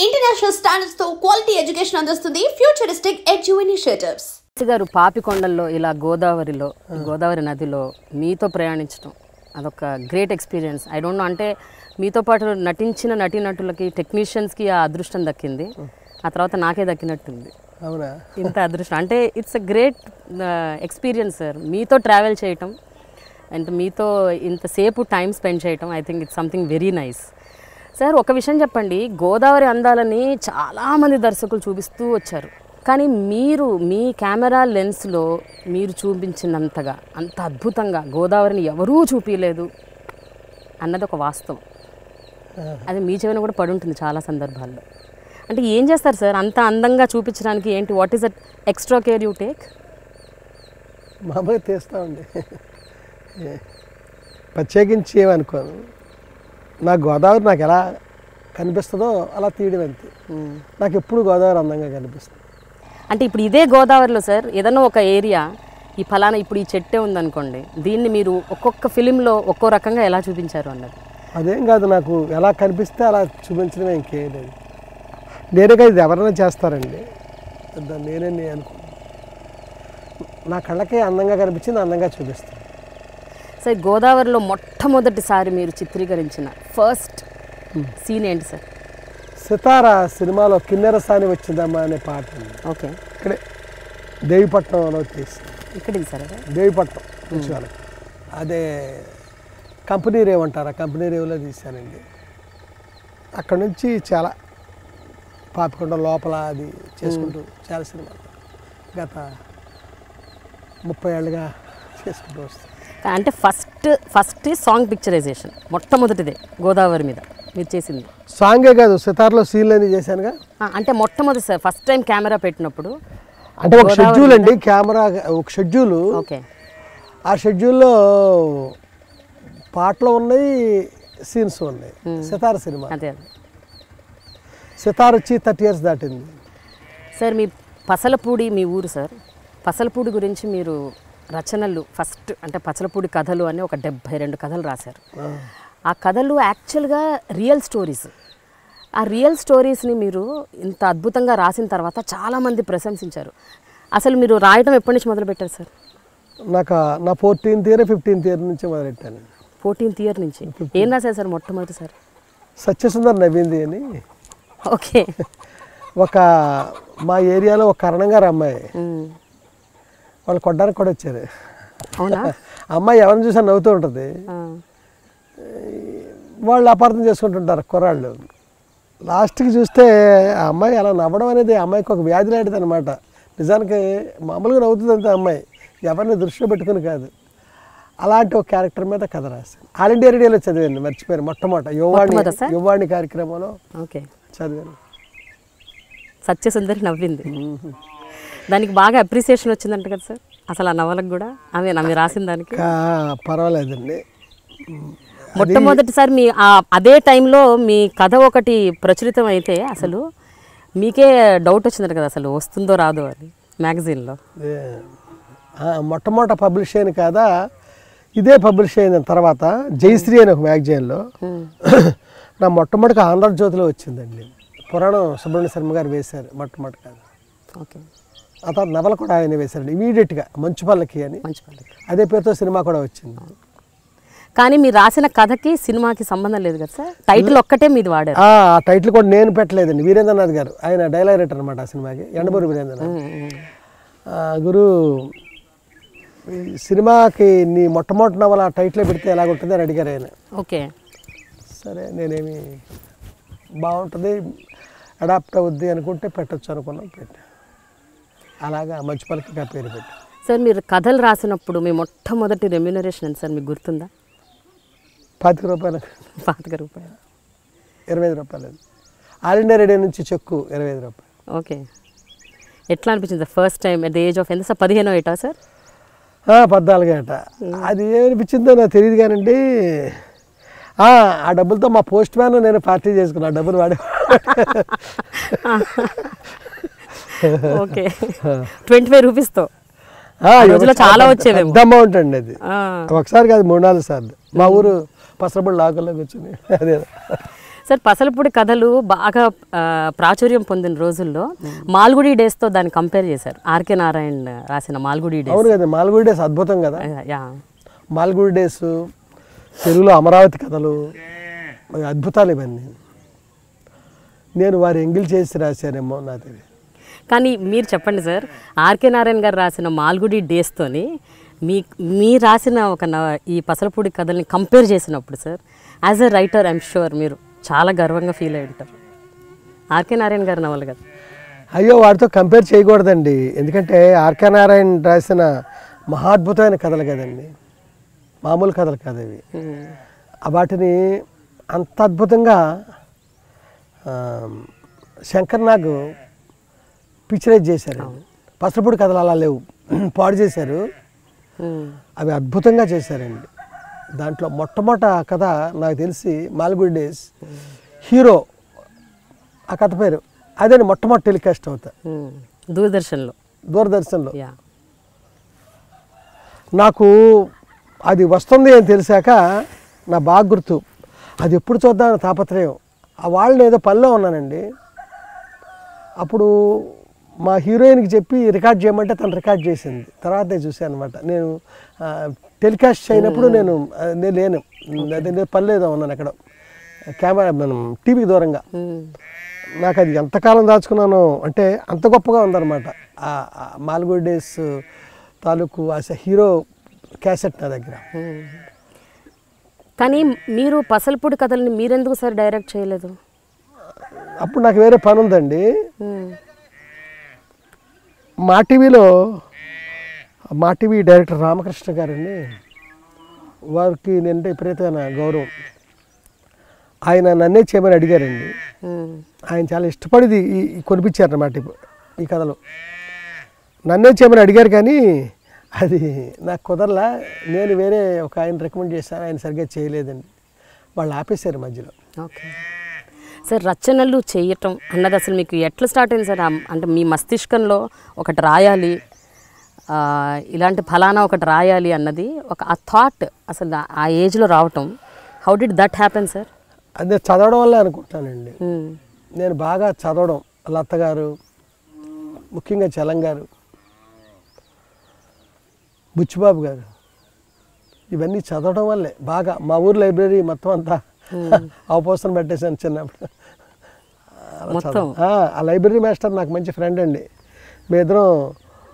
International standards తో quality education అందిస్తుంది futuristic edu initiatives. గారు పాపికొండల్లో ఇలా గోదావరి నదిలో మీతో ప్రయాణించడం అదొక great experience. I don't know, అంటే మీతో పాటు నటించిన నటీనటులకి టెక్నీషియన్స్కి ఆ అదృష్టం దక్కింది, ఆ తర్వాత నాకే దక్కినట్టుంది. అవునా? ఇంత అదృష్టం అంటే it's a great experience sir. మీతో ట్రావెల్ చేయటం అండ్ మీతో ఇంతసేపు టైం స్పెండ్ చేయటం, I think it's something very nice. Sir ఒక విషయం చెప్పండి, గోదావరి అందాలని చాలామంది దర్శకులు చూపిస్తూ వచ్చారు, కానీ మీరు మీ కెమెరా లెన్స్లో మీరు చూపించినంతగా అంత అద్భుతంగా గోదావరిని ఎవరూ చూపించలేదు అన్నది ఒక వాస్తవం. అది మీ చెవిన కూడా పడి ఉంటుంది చాలా సందర్భాల్లో. అంటే ఏం చేస్తారు సార్ అంత అందంగా చూపించడానికి? ఏంటి, what is that extra care you take? మామూలుగా తీస్తామండి, ప్రత్యేకించి ఏమనుకోను. నా గోదావరి నాకు ఎలా కనిపిస్తుందో అలా తీయడం అంతే. నాకు ఎప్పుడు గోదావరి అందంగా కనిపిస్తుంది. అంటే ఇప్పుడు ఇదే గోదావరిలో సార్ ఏదన్నా ఒక ఏరియా, ఈ ఫలానా ఇప్పుడు ఈ చెట్టే ఉందనుకోండి, దీన్ని మీరు ఒక్కొక్క ఫిలింలో ఒక్కో రకంగా ఎలా చూపించారు అన్నది? అదేం కాదు, నాకు ఎలా కనిపిస్తే అలా చూపించడమే, ఇంకేం లేదు. నేరుగా ఇది ఎవరైనా చేస్తారండి, నేనే అనుకున్నాను. నా కళ్ళకే అందంగా కనిపించింది, అందంగా చూపిస్తాను. సార్ గోదావరిలో మొట్టమొదటిసారి మీరు చిత్రీకరించిన ఫస్ట్ సీన్ ఏంటి సార్? సితారా సినిమాలో కిన్నెరసాని వచ్చిందమ్మా అనే పాట ఉంది. ఓకే, ఇక్కడే దేవిపట్నంలో తీసి, ఇక్కడిది సార్ దేవిపట్నం నుంచి వాళ్ళకి అదే కంపెనీ రేవ్ అంటారు, ఆ కంపెనీ రేవ్లో తీశానండి. అక్కడ నుంచి చాలా పాపికొండ లోపల అది చేసుకుంటూ చాలా సినిమా గత 30 ఏళ్ళుగా చేసుకుంటూ వస్తాను. అంటే ఫస్ట్ సాంగ్ పిక్చరైజేషన్ మొట్టమొదటిదే గోదావరి మీద మీరు చేసింది? సాంగే కాదు, సితార్లో సీన్లు అని చేశానుగా. అంటే మొట్టమొదటి సార్ ఫస్ట్ టైం కెమెరా పెట్టినప్పుడు అంటే ఒక షెడ్యూల్ అండి, కెమెరా ఒక షెడ్యూల్. ఓకే, ఆ షెడ్యూల్లో పాటలు ఉన్నాయి, సీన్స్ ఉన్నాయి. సితార సినిమా, అదే సితార్ వచ్చి 30 years దాటింది. సార్ మీ పసలపూడి మీ ఊరు సార్, పసలపూడి గురించి మీరు రచనలు ఫస్ట్ అంటే పసలపూడి కథలు అని ఒక 72 కథలు రాశారు. ఆ కథలు యాక్చువల్గా రియల్ స్టోరీస్. ఆ రియల్ స్టోరీస్ని మీరు ఇంత అద్భుతంగా రాసిన తర్వాత చాలామంది ప్రశంసించారు. అసలు మీరు రాయటం ఎప్పటి నుంచి మొదలుపెట్టారు సార్? నా 14th year 15th year నుంచి మొదలెట్టాను. 14th year నుంచి ఏం రాశారు సార్ మొట్టమొదటి సార్? సత్యసుందర్ నవ్వింది అని. ఓకే, ఒక మా ఏరియాలో ఒక కరణంగారు అమ్మాయి, వాళ్ళు కొట్టడానికి కూడా వచ్చారు. అవునా? అమ్మాయి ఎవరిని చూసా నవ్వుతూ ఉంటుంది. వాళ్ళు అపార్థం చేసుకుంటుంటారు కుర్రాళ్ళు. లాస్ట్కి చూస్తే ఆ అమ్మాయి అలా నవ్వడం అనేది అమ్మాయికి ఒక వ్యాధి లాంటిది అనమాట. నిజానికి మామూలుగా నవ్వుతుంది అంతే అమ్మాయి, ఎవరిని దృష్టిలో పెట్టుకుని కాదు. అలాంటి ఒక క్యారెక్టర్ మీద కథ రాశాను. ఆల్ ఇండియా రేడియోలో చదివాను, మర్చిపోయాను. యువాణి కార్యక్రమంలో ఓకే చదివాను. సత్యసుందరి నవ్వింది, దానికి బాగా అప్రిసియేషన్ వచ్చిందంట కదా సార్? అసలు ఆ నవలకు కూడా ఆమె మీరు రాసిన దానికి పర్వాలేదండి. మొట్టమొదటిసారి మీ అదే టైంలో మీ కథ ఒకటి ప్రచురితం అయితే అసలు మీకే డౌట్ వచ్చిందంట కదా, అసలు వస్తుందో రాదో అని మ్యాగజైన్లో. మొట్టమొదట పబ్లిష్ అయిన కదా, ఇదే పబ్లిష్ అయిన తర్వాత జయశ్రీ అనే ఒక మ్యాగజైన్లో నా మొట్టమొదటిగా ఆంధ్రజ్యోతిలో వచ్చిందండి. పురాణం సుబ్రహ్మణ్య శర్మ గారు వేశారు మొట్టమొదటి కాదు. ఓకే, ఆ తర్వాత నవల కూడా ఆయన వేశారండి ఇమీడియట్గా, మంచు పల్లకి అని. అదే పేరుతో సినిమా కూడా వచ్చింది. కానీ మీరు రాసిన కథకి సినిమాకి సంబంధం లేదు కదా సార్? టైటిల్ ఒక్కటే మీది వాడారు. ఆ టైటిల్ కూడా నేను పెట్టలేదండి, వీరేంద్రనాథ్ గారు, ఆయన డైలాగ్ రైటర్ అనమాట ఆ సినిమాకి, ఎండమూరి వీరేంద్రనాథ్. గురు సినిమాకి నీ మొట్టమొదటి నవల టైటిల్ పెడితే ఎలాగుంటుంది అని అడిగారు ఆయన. ఓకే, సరే నేనేమి బాగుంటుంది అడాప్ట్ అవుద్ది అనుకుంటే పెట్టచ్చు అనుకున్నాం, పెట్టా. అలాగా మంచు పల్లకి పేరు పెట్టా. సార్ మీరు కథలు రాసినప్పుడు మీ మొట్టమొదటి రెమ్యూనరేషన్ ఎంత సార్ మీకు గుర్తుందా? 25 రూపాయలు. 25 రూపాయలు? 25 రూపాయలు. ఆల్ ఇండియా రేడియో నుంచి చెక్కు 25 రూపాయలు. ఓకే, ఎట్లా అనిపించింది sir first time at the age of ఎంత సార్? 15 ఏటా సార్? 14 ఏట. అది ఏమనిపించిందో నాకు తెలియదు కానండి. ఆ డబ్బులతో మా పోస్ట్ మ్యాన్ నేను పార్టీ చేసుకున్నా, డబ్బులు వాడే. ఓకే, 25 రూపీస్తో చాలా వచ్చేవి. పెద్ద అమౌంట్ అండి అది. ఒకసారి కాదు 3-4 సార్లు మా ఊరు పసరబడి లాకల్లో కూర్చుని. అదే సార్ పసలపూడి కథలు బాగా ప్రాచుర్యం పొందిన రోజుల్లో మాల్గుడి డేస్తో దాన్ని కంపేర్ చేశారు. ఆర్కే నారాయణ రాసిన మాల్గుడి డేస్. అవును కదా, మాల్గుడి డేస్ అద్భుతం కదా. యా, మాల్గుడి డేస్, తెలుగులో అమరావతి కథలు, అద్భుతాలు ఇవన్నీ. నేను వారు ఎంగిల్ చేసి రాశానేమో నా తెలియదు. కానీ మీరు చెప్పండి సార్, ఆర్కే నారాయణ గారు రాసిన మాల్గుడి డేస్తోని మీరు రాసిన ఈ పసలపూడి కథల్ని కంపేర్ చేసినప్పుడు sir, as a writer I'm sure మీరు చాలా గర్వంగా ఫీల్ అయి ఉంటారు. ఆర్కే నారాయణ గారి నవల కదా. అయ్యో, వాటితో కంపేర్ చేయకూడదండి. ఎందుకంటే ఆర్కే నారాయణ రాసిన మహాద్భుతమైన కథలు కదండి, మామూలు కథలు కాదు అవి. వాటిని అంత అద్భుతంగా శంకర్ నాగ్ పిక్చరైజ్ చేశారు. పసలపూడి కథలు అలా లేవు, పాడు చేశారు. అవి అద్భుతంగా చేశారండి. దాంట్లో మొట్టమొదట కథ నాకు తెలిసి మాల్గుడి డేస్, హీరో ఆ కథ పేరు అదే మొట్టమొదటి టెలికాస్ట్ అవుతా దూరదర్శన్లో. నాకు అది వస్తుంది అని తెలిసాక నా బాగా గుర్తు, అది ఎప్పుడు చూద్దామని తాపత్రయం. ఆ వాళ్ళని ఏదో పనిలో ఉన్నానండి. అప్పుడు మా హీరోయిన్కి చెప్పి రికార్డ్ చేయమంటే తను రికార్డ్ చేసింది. తర్వాత నేను చూసాను అనమాట. నేను టెలికాస్ట్ అయినప్పుడు నేను లేను, అదే నేను పనిలేదో ఉన్నాను అక్కడ కెమెరా మనం టీవీకి దూరంగా. నాకు అది ఎంతకాలం దాచుకున్నానో అంటే అంత గొప్పగా ఉందన్నమాట. మాల్గుడి డేస్ తాలూకు హీరో క్యాసెట్ నా దగ్గర. కానీ మీరు పసలపూడి కథల్ని మీరెందుకు సార్ డైరెక్ట్ చేయలేదు? అప్పుడు నాకు వేరే పని ఉందండి. మా టీవీ డైరెక్టర్ రామకృష్ణ గారండి, వారికి నేనంటే విపరీతమైన గౌరవం. ఆయన నన్నే చేయమని అడిగారండి. ఆయన చాలా ఇష్టపడిది కొనిపించారన్నమాట ఈ కథలో. నన్నే చేయమని అడిగారు కానీ అది నాకు కుదరలా. నేను వేరే ఒక ఆయన రికమెండ్ చేశాను, ఆయన సరిగ్గా చేయలేదండి. వాళ్ళు ఆపేశారు మధ్యలో. ఓకే సార్, రచనలు చేయటం అన్నది అసలు మీకు ఎట్లా స్టార్ట్ అయింది సార్? అంటే మీ మస్తిష్కంలో ఒకటి రాయాలి, ఇలాంటి ఫలానా ఒకటి రాయాలి అన్నది ఆ థాట్ అసలు ఆ ఏజ్లో రావటం, how did that happen sir? అదే చదవడం వల్ల అనుకుంటానండి. నేను బాగా చదవడం, లత గారు, ముఖ్యంగా చలం గారు, బుచ్చిబాబు గారు, ఇవన్నీ చదవడం వల్లే బాగా. మా ఊరు లైబ్రరీ మొత్తం అంతా అవపోసన పెట్టేశాను చిన్నప్పుడు. ఆ లైబ్రరీ మాస్టర్ నాకు మంచి ఫ్రెండ్ అండి. మేమిద్దరం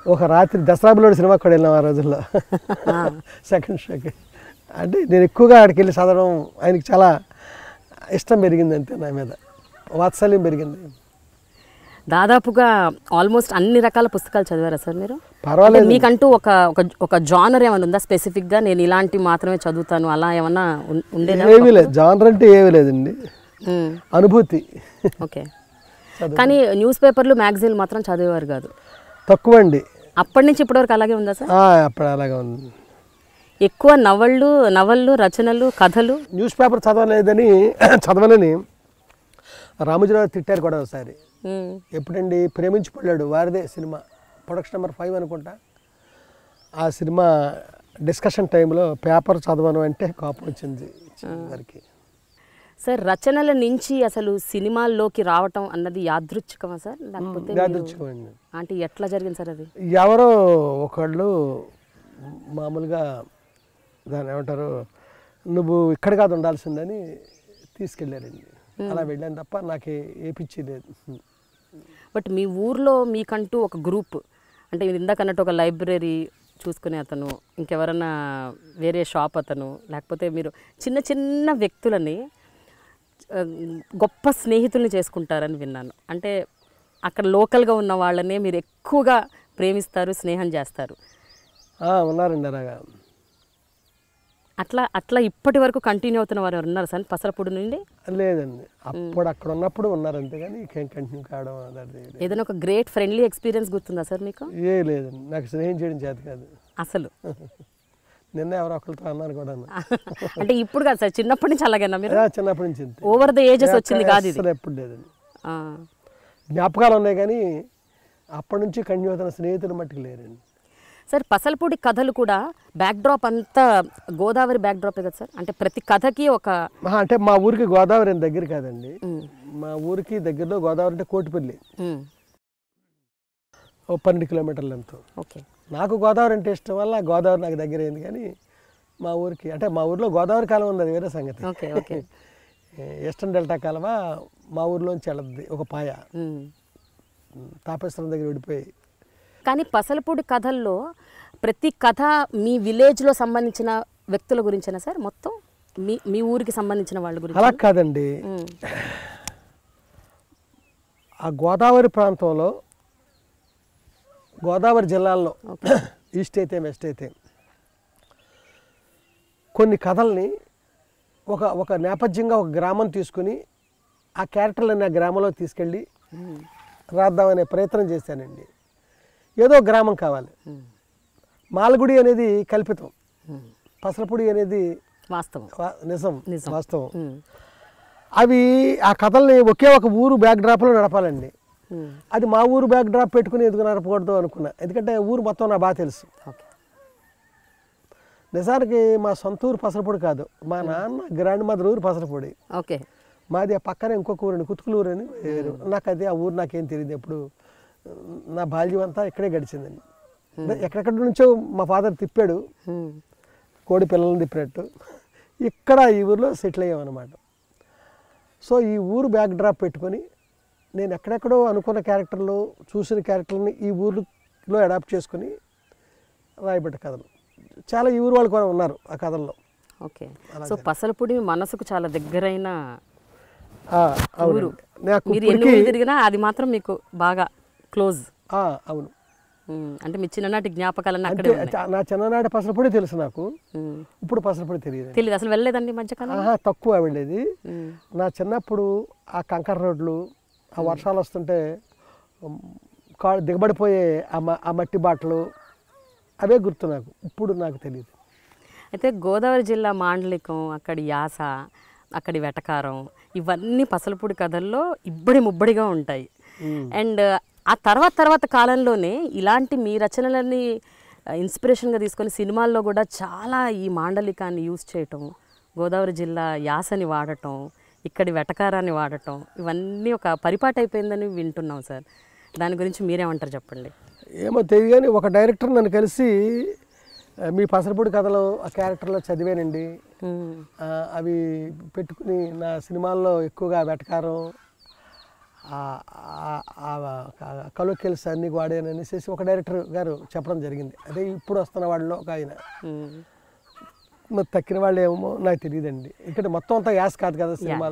ఒక రాత్రి దసరా బుల్లోడు సినిమాకి కూడా వెళ్ళాం ఆ రోజుల్లో, సెకండ్ షోకి. అంటే నేను ఎక్కువగా అక్కడికి వెళ్ళి చదవడం, ఆయనకి చాలా ఇష్టం పెరిగింది, అంతే నా మీద వాత్సల్యం పెరిగింది. దాదాపుగా ఆల్మోస్ట్ అన్ని రకాల పుస్తకాలు చదివారా సార్ మీరు? పర్వాలేదు. మీకంటూ ఒక జానర్ ఏమైనా ఉందా స్పెసిఫిక్గా, నేను ఇలాంటి మాత్రమే చదువుతాను అలా ఏమన్నా ఉండేదా? ఏమీ లేదు, జానర్ అంటే ఏమీ లేదండి, అనుభూతి. ఓకే. కానీ న్యూస్ పేపర్లు మ్యాగజైన్లు మాత్రం చదివేవారు కాదు? తక్కువ అండి. అప్పటి నుంచి ఇప్పటివరకు అలాగే ఉందా సార్? అప్పుడు అలాగే ఉంది. ఎక్కువ నవళ్ళు, రచనలు, కథలు. న్యూస్ పేపర్ చదవలేని రామోజీరావు తిట్టారు కూడా ఒకసారి. ఎప్పుడండి, ప్రేమించి పడ్డాడు వారిదే సినిమా, ప్రొడక్షన్ నెంబర్ 5 అనుకుంటా. ఆ సినిమా డిస్కషన్ టైంలో పేపర్ చదవను అంటే కోపం వచ్చింది వారికి. సార్, రచనల నుంచి అసలు సినిమాల్లోకి రావటం అన్నది యాదృచ్ఛికమా సార్, లేకపోతే యాదృచ్ఛికమండి? అంటే ఎట్లా జరిగింది సార్ అది? ఎవరో ఒకళ్ళు మామూలుగా దాన్ని ఏమంటారు, నువ్వు ఇక్కడ కాదు ఉండాల్సిందని తీసుకెళ్ళారండి. అలా వెళ్ళాను తప్ప నాకు ఏ పిచ్చి లేదు. బట్ మీ ఊర్లో మీకంటూ ఒక గ్రూప్, అంటే ఇందాక అన్నట్టు ఒక లైబ్రరీ చూసుకునే అతను, ఇంకెవరన్నా వేరే షాప్ అతను, లేకపోతే మీరు చిన్న చిన్న వ్యక్తులని గొప్ప స్నేహితుల్ని చేసుకుంటారని విన్నాను. అంటే అక్కడ లోకల్గా ఉన్న వాళ్ళనే మీరు ఎక్కువగా ప్రేమిస్తారు, స్నేహం చేస్తారు. ఉన్నారండి అలాగా. అట్లా ఇప్పటి వరకు కంటిన్యూ అవుతున్న వారు ఉన్నారు సార్ పసలపూడి నుండి? లేదండి, అప్పుడు అక్కడ ఉన్నప్పుడు ఉన్నారు అంతేగాని ఇంకేం కంటిన్యూ కావడం. ఏదైనా ఒక గ్రేట్ ఫ్రెండ్లీ ఎక్స్పీరియన్స్ గుర్తుందా సార్ మీకు? లేదండి, నాకు స్నేహం చేయడం చేత కాదు అసలు. నిన్న ఎవరో ఒకరితో అన్నారు కూడా. అంటే ఇప్పుడు కాదు సార్, చిన్నప్పటి నుంచి అలాగేనా మీరు? చిన్నప్పటి నుంచి ఓవర్ ద ఏజెస్ వచ్చింది కాదు ఇది? ఎప్పుడు లేదండి, జ్ఞాపకాలు ఉన్నాయి కానీ అప్పటి నుంచి కంటిన్యూ అవుతున్న స్నేహితులు మట్టుకు లేరండి. సార్ పసలపూడి కథలు కూడా బ్యాక్డ్రాప్ అంతా గోదావరి బ్యాక్డ్రాపే కదా సార్? అంటే ప్రతి కథకి ఒక అంటే మా ఊరికి గోదావరి ఏం దగ్గర కాదండి. మా ఊరికి దగ్గరలో గోదావరి అంటే కోటిపల్లి, ఓ 12 కిలోమీటర్లు ఎంతో. ఓకే. నాకు గోదావరి అంటే ఇష్టం వల్ల గోదావరి నాకు దగ్గర అయింది. కానీ మా ఊరికి అంటే మా ఊరిలో గోదావరి కాలం ఉంది, అది వేరే సంగతి. Okay okay. ఈస్టర్న్ డెల్టా కాలువ మా ఊరిలోంచి వెళ్ళద్ది ఒక పాయ, తాపేశ్వరం దగ్గర విడిపోయి. కానీ పసలపూడి కథల్లో ప్రతి కథ మీ విలేజ్లో సంబంధించిన వ్యక్తుల గురించేనా సార్? మొత్తం మీ ఊరికి సంబంధించిన వాళ్ళ గురించి? అలా కాదండి. ఆ గోదావరి ప్రాంతంలో, గోదావరి జిల్లాల్లో ఈస్ట్ అయితే వెస్ట్ అయితే కొన్ని కథల్ని ఒక నేపథ్యంగా ఒక గ్రామం తీసుకుని ఆ క్యారెక్టర్లని ఆ గ్రామంలో తీసుకెళ్ళి రాద్దామనే ప్రయత్నం చేశానండి. ఏదో గ్రామం కావాలి. మాలగుడి అనేది కల్పితం, పసలపూడి అనేది వాస్తవం, నిజం, వాస్తవం. అవి ఆ కథల్ని ఒకే ఒక ఊరు బ్యాక్ డ్రాప్లో నడపాలండి. అది మా ఊరు బ్యాక్ డ్రాప్ పెట్టుకుని ఎందుకు నడపకూడదు అనుకున్నా. ఎందుకంటే ఊరు మొత్తం నాకు బాగా తెలుసు. నిజానికి మా సొంత ఊరు పసలపూడి కాదు, మా నాన్న గ్రాండ్ మదర్ ఊరు పసలపూడి. ఓకే. మాది ఆ పక్కనే ఇంకొక ఊరండి, కుతుకులూరు అని. నాకు అది ఆ ఊరు నాకేం తెలియదు. ఎప్పుడు నా బాల్యం అంతా ఇక్కడే గడిచిందండి. ఎక్కడెక్కడి నుంచో మా ఫాదర్ తిప్పాడు, కోడి పిల్లల్ని తిప్పినట్టు. ఇక్కడ ఈ ఊరిలో సెటిల్ అయ్యామన్నమాట. సో ఈ ఊరు బ్యాక్ డ్రాప్ పెట్టుకొని నేను ఎక్కడెక్కడో అనుకున్న క్యారెక్టర్లు, చూసిన క్యారెక్టర్ని ఈ ఊరిలో అడాప్ట్ చేసుకుని రాయబడ్డ కథలు చాలా ఈ ఊరు వాళ్ళు కూడా ఉన్నారు ఆ కథల్లో. ఓకే. సో పసలపూడి మనసుకు చాలా దగ్గరైన ఊరు. మీరు ఎన్ని ఊరు తిరిగినా అది మాత్రం మీకు బాగా క్లోజ్. అవును. అంటే మీ చిన్ననాటి జ్ఞాపకాలన్నీ అక్కడే ఉన్నాయి. నా చిన్ననాటి పసలపూడి తెలుసు నాకు, ఇప్పుడు పసలపూడి తెలియదు. అసలు వెళ్ళలేదండి మధ్యకాలం? తక్కువ వెళ్ళేది. నా చిన్నప్పుడు ఆ కంకర రోడ్లు, ఆ వర్షాలు వస్తుంటే దిగబడిపోయే ఆ మట్టి బాటలు, అవే గుర్తు నాకు. ఇప్పుడు నాకు తెలియదు. అయితే గోదావరి జిల్లా మాండలికం, అక్కడి యాస, అక్కడి వెటకారం, ఇవన్నీ పసలపూడి కథల్లో ఇబ్బడి ముబ్బడిగా ఉంటాయి. అండ్ ఆ తర్వాత కాలంలోనే ఇలాంటి మీ రచనలన్నీ ఇన్స్పిరేషన్గా తీసుకొని సినిమాల్లో కూడా చాలా ఈ మాండలికాన్ని యూజ్ చేయటం, గోదావరి జిల్లా యాసని వాడటం, ఇక్కడి వెటకారాన్ని వాడటం, ఇవన్నీ ఒక పరిపాటి అయిపోయిందని వింటున్నాం సార్. దాని గురించి మీరేమంటారు చెప్పండి. ఏమో తెలియదు కానీ ఒక డైరెక్టర్ నన్ను కలిసి మీ పసలపూడి కథలో ఆ క్యారెక్టర్లో చదివానండి, అవి పెట్టుకుని నా సినిమాల్లో ఎక్కువగా వెటకారం, కలోక్యల్స్ అన్ని వాడాననేసి ఒక డైరెక్టర్ గారు చెప్పడం జరిగింది. అదే ఇప్పుడు వస్తున్న వాళ్ళలో ఒక ఆయన. మరి తక్కిన వాళ్ళు ఏమో నాకు తెలియదండి. ఇక్కడ మొత్తం అంతా యాస్ కాదు కదా సినిమాలు.